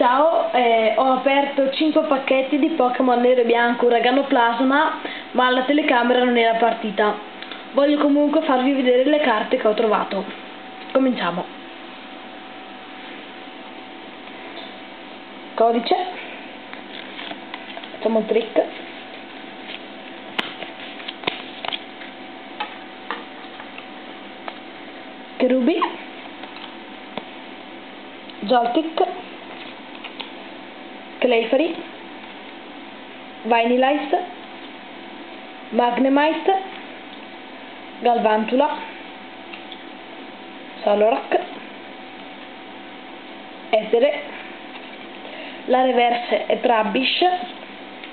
Ciao, ho aperto 5 pacchetti di Pokémon nero e bianco Uragano Plasma, ma la telecamera non era partita. Voglio comunque farvi vedere le carte che ho trovato. Cominciamo. Codice. Facciamo un trick. Cherubi. Joltik. Clefairy, Vanillite, Magnemite, Galvantula, Solrock, Etere, la reverse è Trubbish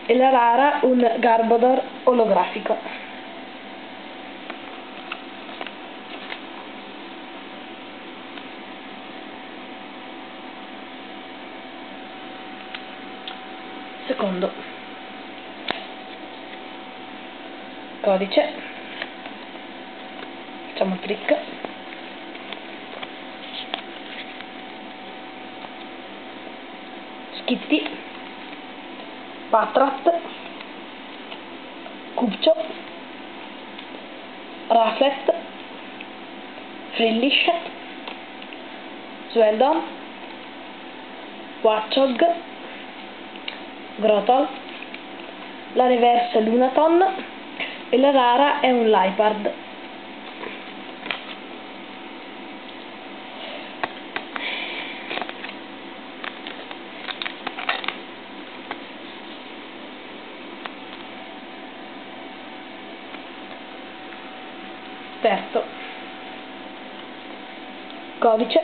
e la rara un Garbodor olografico. Secondo codice, facciamo il trick, Skitty, Patrat, Cubcio, Raflet, Frillish, Zweldon, Warchog, Grotol, la reverse è Lunaton e la rara è un Liepard. Terzo codice,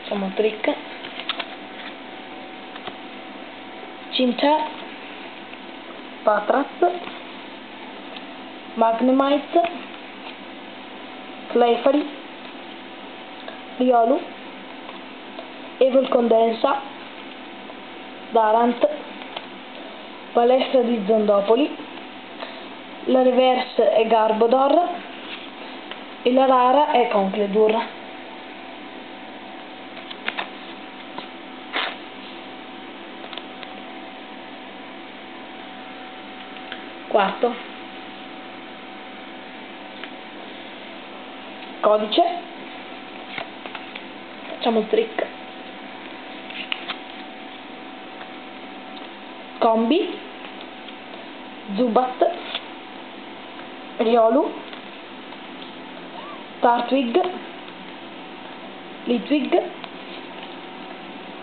facciamo un trick, Cincha, Patrat, Magnemite, Clefairy, Riolu, Evil Condensa, Darant, Palestra di Zondopoli, la reverse è Garbodor e la rara è Conkeldurr. Quarto codice, facciamo il trick, Combi, Zubat, Riolu, Turtwig, Litwig,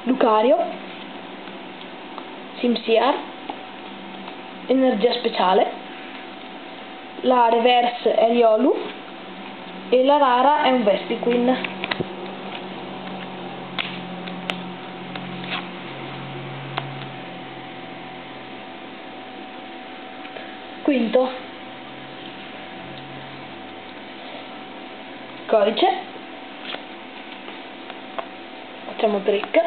Lucario, Simsiar, energia speciale, la reverse è Riolu e la rara è un Vespiquen. Quinto codice, facciamo trick,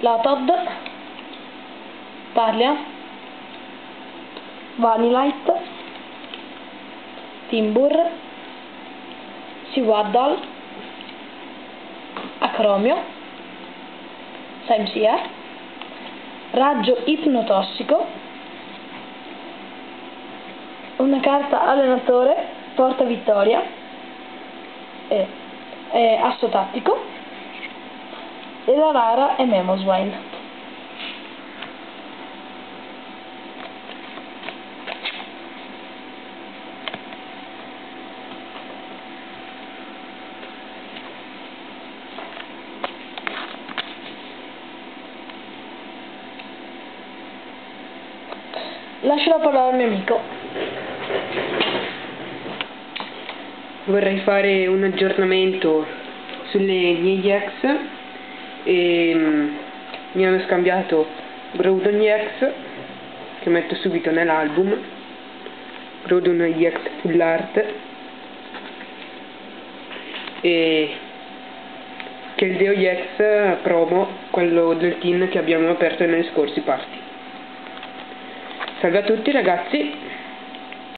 la Todd, Tarlia, Vanillite, Timburr, Sewaddle, Acromio, Simsiar, raggio ipnotossico, una carta allenatore, porta vittoria, asso tattico e la rara è Mamoswine. Lascio la parola al mio amico. Vorrei fare un aggiornamento sulle miei ex e mi hanno scambiato Groudon EX, che metto subito nell'album, Groudon EX Full Art, e Keldeo EX promo, quello del team che abbiamo aperto negli scorsi party. Salve a tutti ragazzi.